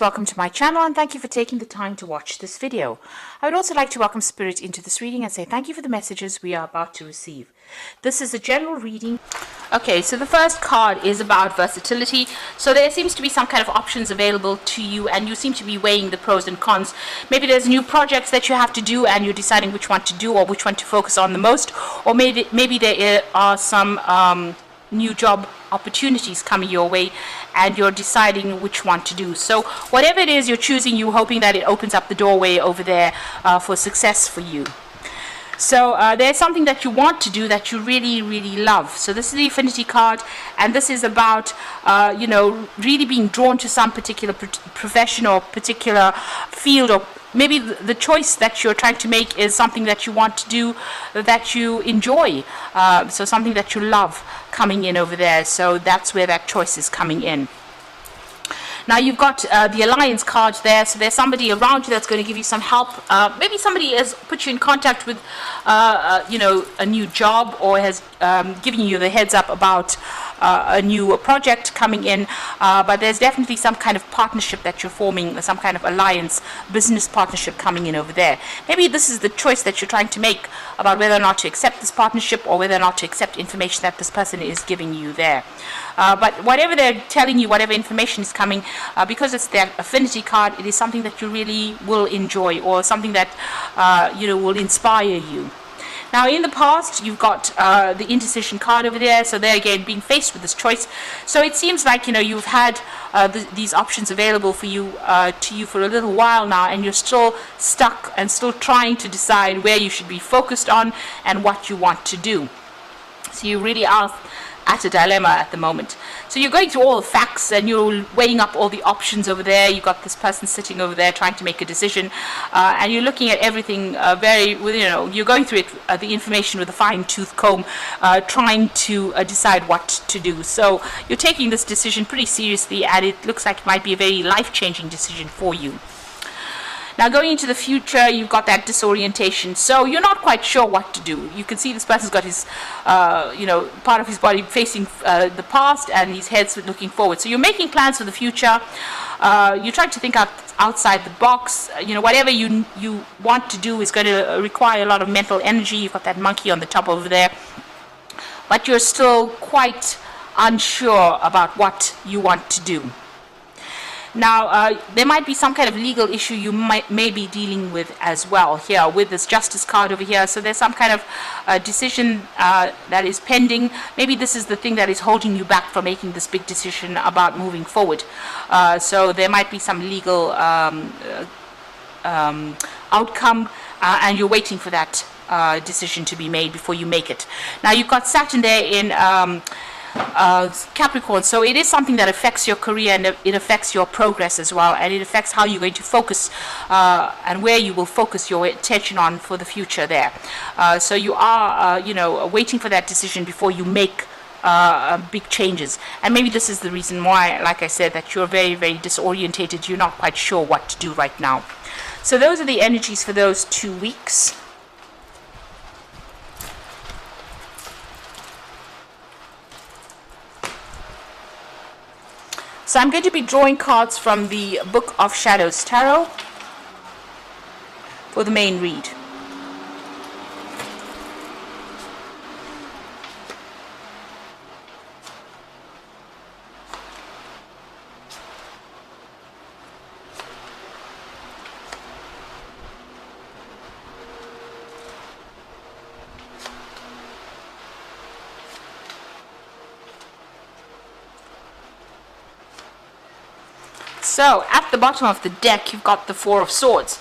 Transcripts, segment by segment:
Welcome to my channel and thank you for taking the time to watch this video. I would also like to welcome Spirit into this reading and say thank you for the messages we are about to receive. This is a general reading. Okay, so the first card is about versatility. So there seems to be some kind of options available to you and you seem to be weighing the pros and cons. Maybe there's new projects that you have to do and you're deciding which one to do or which one to focus on the most. Or maybe there are some new job opportunities coming your way and you're deciding which one to do. So whatever it is you're choosing, you're hoping that it opens up the doorway over there for success for you. So there's something that you want to do that you really love. So this is the Affinity card, and this is about really being drawn to some particular profession or particular field, or maybe the choice that you're trying to make is something that you want to do that you enjoy, so something that you love coming in over there. So that's where that choice is coming in. Now you've got the Alliance card there, so there's somebody around you that's going to give you some help. Maybe somebody has put you in contact with a new job, or has given you the heads up about a new project coming in, but there's definitely some kind of partnership that you're forming, some kind of alliance, business partnership coming in over there. Maybe this is the choice that you're trying to make about whether or not to accept this partnership or whether or not to accept information that this person is giving you there. But whatever they're telling you, whatever information is coming, because it's their Affinity card, it is something that you really will enjoy, or something that will inspire you. Now in the past you've got the Indecision card over there, so there again being faced with this choice. So it seems like you've had these options available for you for a little while now, and you're still stuck and still trying to decide where you should be focused on and what you want to do. So you really are at a dilemma at the moment. So you're going through all the facts and you're weighing up all the options over there. You've got this person sitting over there trying to make a decision, and you're looking at everything you're going through it, the information with a fine-tooth comb, trying to decide what to do. So you're taking this decision pretty seriously, and it looks like it might be a very life-changing decision for you. Now going into the future, you've got that disorientation. So you're not quite sure what to do. You can see this person's got his, part of his body facing the past, and his head's looking forward. So you're making plans for the future. You're trying to think outside the box. Whatever you want to do is going to require a lot of mental energy. You've got that monkey on the top over there. But you're still quite unsure about what you want to do. Now, there might be some kind of legal issue you may be dealing with as well here with this Justice card over here. So there's some kind of decision that is pending. Maybe this is the thing that is holding you back from making this big decision about moving forward. So there might be some legal outcome, and you're waiting for that decision to be made before you make it. Now you've got Saturn there in Capricorn, so it is something that affects your career, and it affects your progress as well, and it affects how you're going to focus and where you will focus your attention on for the future there. So you are waiting for that decision before you make big changes, and maybe this is the reason why, like I said, that you're very disorientated. You're not quite sure what to do right now. So those are the energies for those 2 weeks. So I'm going to be drawing cards from the Book of Shadows Tarot for the main read. So at the bottom of the deck you've got the Four of Swords.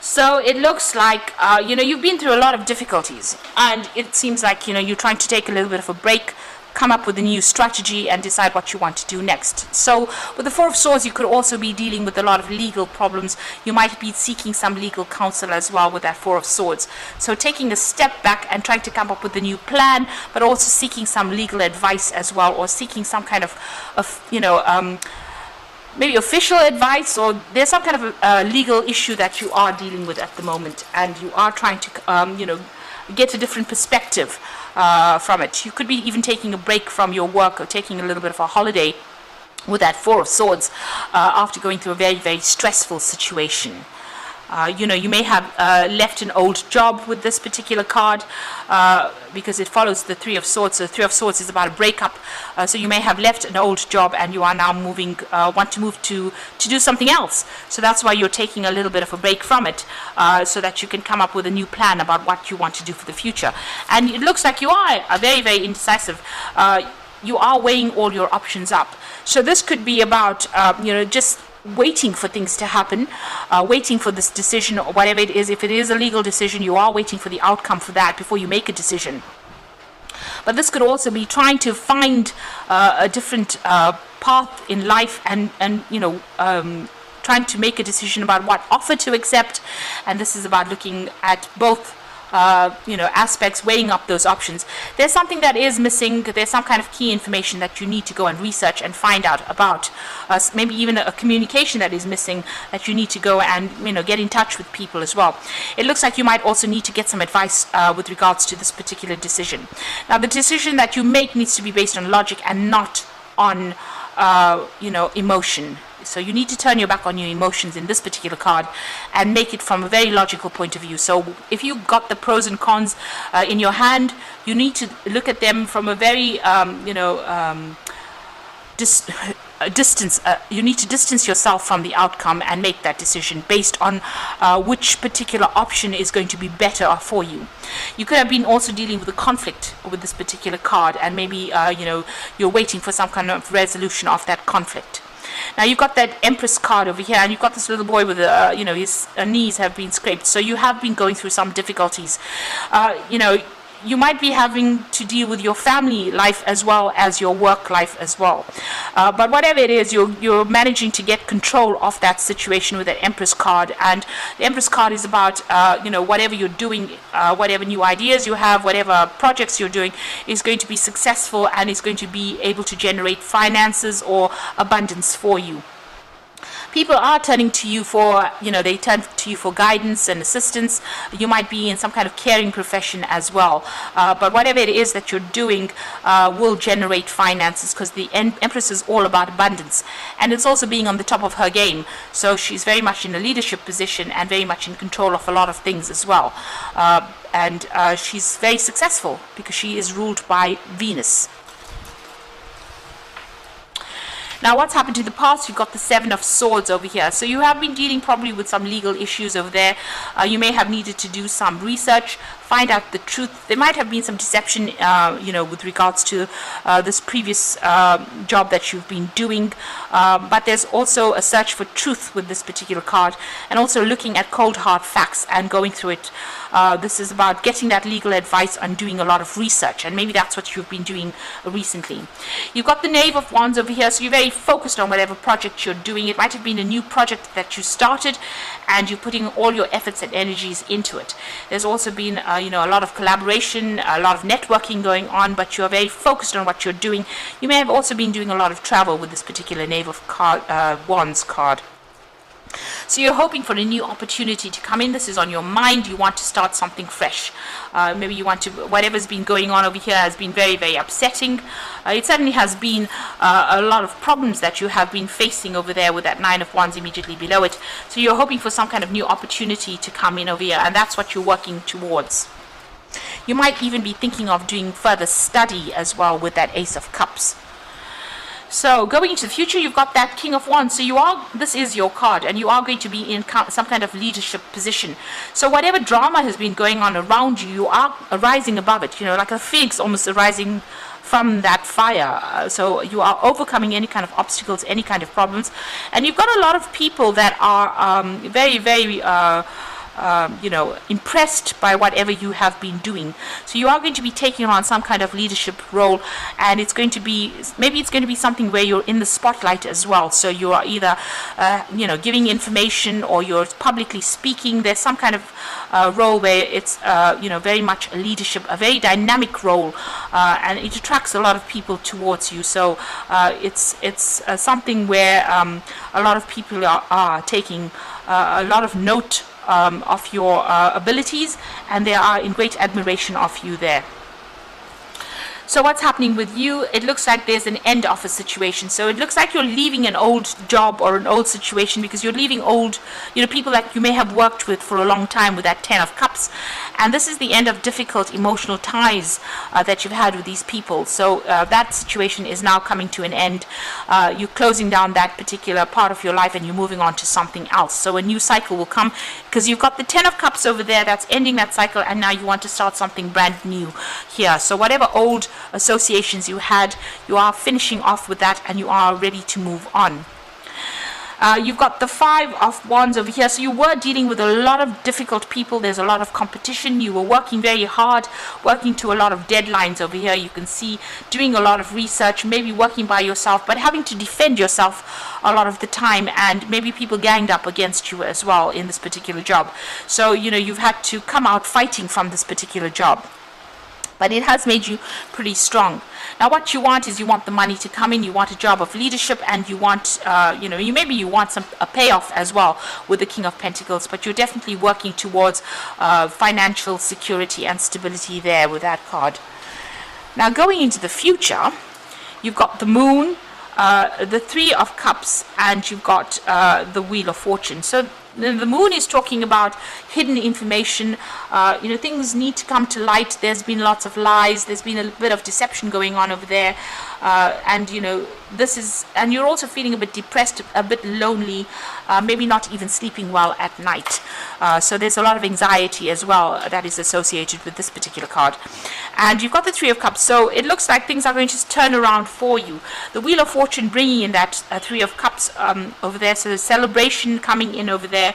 So it looks like you've been through a lot of difficulties, and it seems like you're trying to take a little bit of a break, come up with a new strategy and decide what you want to do next. So with the Four of Swords you could also be dealing with a lot of legal problems. You might be seeking some legal counsel as well with that Four of Swords. So taking a step back and trying to come up with a new plan, but also seeking some legal advice as well, or seeking some kind of maybe official advice, or there's some kind of a legal issue that you are dealing with at the moment, and you are trying to get a different perspective from it. You could be even taking a break from your work, or taking a little bit of a holiday with that Four of Swords, after going through a very, very stressful situation. You may have left an old job with this particular card, because it follows the Three of Swords. So the Three of Swords is about a breakup. So you may have left an old job and you are now want to move to do something else. So that's why you're taking a little bit of a break from it, so that you can come up with a new plan about what you want to do for the future. And it looks like you are very, very indecisive. You are weighing all your options up. So this could be about, just waiting for things to happen, waiting for this decision or whatever it is. If it is a legal decision, you are waiting for the outcome for that before you make a decision. But this could also be trying to find a different path in life, and trying to make a decision about what offer to accept. And this is about looking at both aspects, weighing up those options. There's something that is missing. There's some kind of key information that you need to go and research and find out about. Maybe even a communication that is missing that you need to go and get in touch with people as well. It looks like you might also need to get some advice with regards to this particular decision. Now, the decision that you make needs to be based on logic and not on emotion. So you need to turn your back on your emotions in this particular card and make it from a very logical point of view. So if you got the pros and cons in your hand, you need to look at them from a very, distance. You need to distance yourself from the outcome and make that decision based on which particular option is going to be better for you. You could have been also dealing with a conflict with this particular card, and maybe you're waiting for some kind of resolution of that conflict. Now you've got that Empress card over here, and you've got this little boy with his knees have been scraped. So you have been going through some difficulties. You might be having to deal with your family life as well as your work life as well. But whatever it is, you're managing to get control of that situation with that Empress card. And the Empress card is about, whatever you're doing, whatever new ideas you have, whatever projects you're doing is going to be successful and is going to be able to generate finances or abundance for you. People are turning to you for, they turn to you for guidance and assistance. You might be in some kind of caring profession as well. But whatever it is that you're doing will generate finances, because the Empress is all about abundance. And it's also being on the top of her game. So she's very much in a leadership position and very much in control of a lot of things as well. And she's very successful because she is ruled by Venus. Now, what's happened to the past? You've got the Seven of Swords over here. So you have been dealing probably with some legal issues over there. You may have needed to do some research, find out the truth. There might have been some deception, with regards to this previous job that you've been doing. But there's also a search for truth with this particular card, and also looking at cold hard facts and going through it. This is about getting that legal advice and doing a lot of research, and maybe that's what you've been doing recently. You've got the Knave of Wands over here, so you're very focused on whatever project you're doing. It might have been a new project that you started, and you're putting all your efforts and energies into it. There's also been a lot of collaboration, a lot of networking going on, but you're very focused on what you're doing. You may have also been doing a lot of travel with this particular Knave of Wands card. So you're hoping for a new opportunity to come in. This is on your mind. You want to start something fresh. Maybe you want to, whatever's been going on over here has been very, very upsetting. It certainly has been a lot of problems that you have been facing over there with that Nine of Wands immediately below it. So you're hoping for some kind of new opportunity to come in over here, and that's what you're working towards. You might even be thinking of doing further study as well with that Ace of Cups. So going into the future, you've got that King of Wands. So this is your card, and you are going to be in some kind of leadership position. So whatever drama has been going on around you, you are rising above it, like a phoenix almost arising from that fire. So you are overcoming any kind of obstacles, any kind of problems. And you've got a lot of people that are very, very impressed by whatever you have been doing. So you are going to be taking on some kind of leadership role, and it's going to be, maybe it's going to be something where you're in the spotlight as well. So you are either, giving information, or you're publicly speaking. There's some kind of role where it's, very much a leadership, a very dynamic role, and it attracts a lot of people towards you. So it's something where a lot of people are taking a lot of note of your abilities, and they are in great admiration of you there. So what's happening with you? It looks like there's an end of a situation. So it looks like you're leaving an old job or an old situation, because you're leaving old, people that you may have worked with for a long time, with that 10 of Cups. And this is the end of difficult emotional ties that you've had with these people. So that situation is now coming to an end. You're closing down that particular part of your life and you're moving on to something else. So a new cycle will come, because you've got the 10 of Cups over there that's ending that cycle, and now you want to start something brand new here. So whatever old associations you had, you are finishing off with that and you are ready to move on. You've got the 5 of Wands over here. So you were dealing with a lot of difficult people. There's a lot of competition. You were working very hard, working to a lot of deadlines over here. You can see doing a lot of research, maybe working by yourself, but having to defend yourself a lot of the time, and maybe people ganged up against you as well in this particular job. So, you've had to come out fighting from this particular job, but it has made you pretty strong. Now what you want is, you want the money to come in, you want a job of leadership, and you want, maybe you want a payoff as well with the King of Pentacles, but you're definitely working towards financial security and stability there with that card. Now going into the future, you've got the Moon, the 3 of Cups, and you've got the Wheel of Fortune. So the Moon is talking about hidden information. Things need to come to light. There's been lots of lies. There's been a bit of deception going on over there. And you're also feeling a bit depressed, a bit lonely, maybe not even sleeping well at night. So there's a lot of anxiety as well that is associated with this particular card. And you've got the 3 of Cups. So it looks like things are going to turn around for you. The Wheel of Fortune bringing in that 3 of Cups over there. So the celebration coming in over there.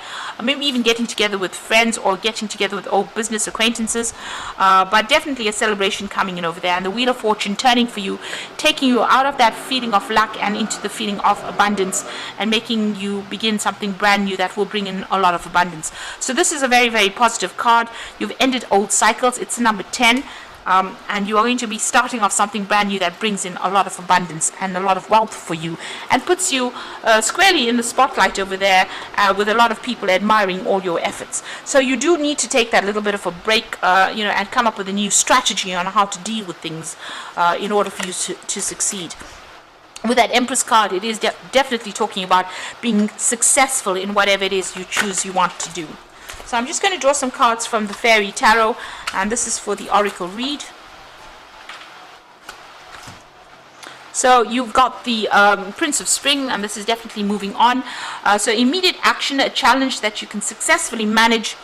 Maybe even getting together with friends or getting together with old business acquaintances, but definitely a celebration coming in over there. And the Wheel of Fortune turning for you, taking you out of that feeling of lack and into the feeling of abundance, and making you begin something brand new that will bring in a lot of abundance. So this is a very, very positive card. You've ended old cycles. It's number 10. And you are going to be starting off something brand new that brings in a lot of abundance and a lot of wealth for you, and puts you squarely in the spotlight over there, with a lot of people admiring all your efforts. So you do need to take that little bit of a break, and come up with a new strategy on how to deal with things in order for you to succeed. With that Empress card, it is definitely talking about being successful in whatever it is you want to do. So I'm just going to draw some cards from the Fairy Tarot, and this is for the Oracle read. So you've got the Prince of Spring, and this is definitely moving on. So immediate action, a challenge that you can successfully manage.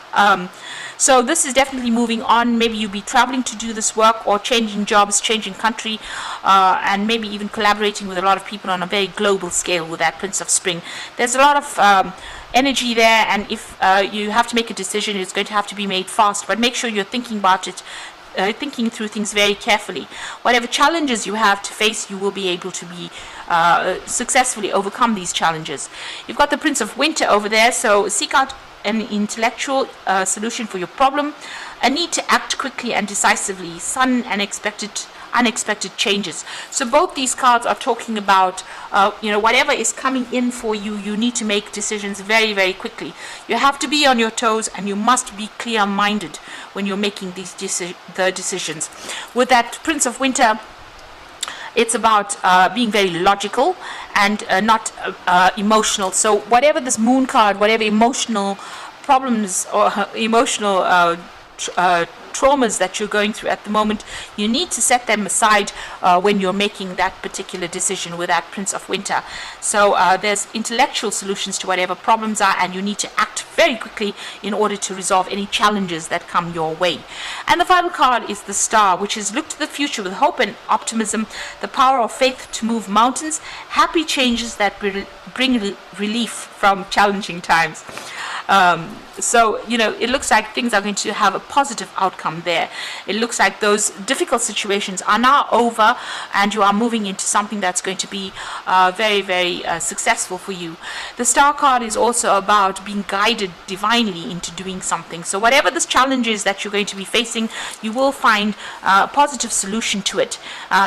So this is definitely moving on. Maybe you'll be traveling to do this work, or changing jobs, changing country, and maybe even collaborating with a lot of people on a very global scale with that Prince of Spring. There's a lot of energy there, and if you have to make a decision, it's going to have to be made fast, but make sure you're thinking about it, thinking through things very carefully. Whatever challenges you have to face, you will be able to be successfully overcome these challenges. You've got the Prince of Winter over there, so seek out an intellectual solution for your problem, a need to act quickly and decisively, sudden and unexpected changes. So both these cards are talking about whatever is coming in for you, you need to make decisions very, very quickly. You have to be on your toes, and you must be clear-minded when you're making these decisions. With that Prince of Winter, it's about being very logical and not emotional. So whatever this Moon card, whatever emotional problems or emotional traumas that you're going through at the moment, you need to set them aside when you're making that particular decision with that Prince of Winter. So there's intellectual solutions to whatever problems are, and you need to act very quickly in order to resolve any challenges that come your way. And the final card is the Star, which is look to the future with hope and optimism, the power of faith to move mountains, happy changes that bring relief from challenging times. So it looks like things are going to have a positive outcome there. It looks like those difficult situations are now over, and you are moving into something that's going to be very, very successful for you. The Star card is also about being guided divinely into doing something. So whatever this challenge is that you're going to be facing, you will find a positive solution to it.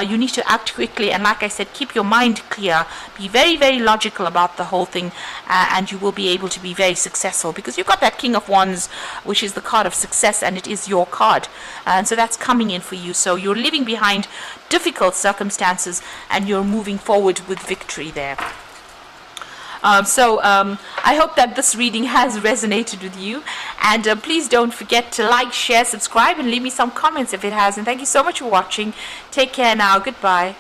You need to act quickly, and like I said, keep your mind clear. Be very, very logical about the whole thing, and you will be able to be very successful successful, because you've got that King of Wands, which is the card of success, and it is your card. And so that's coming in for you. So you're leaving behind difficult circumstances and you're moving forward with victory there. I hope that this reading has resonated with you, and please don't forget to like, share, subscribe, and leave me some comments if it has. And thank you so much for watching. Take care now. Goodbye.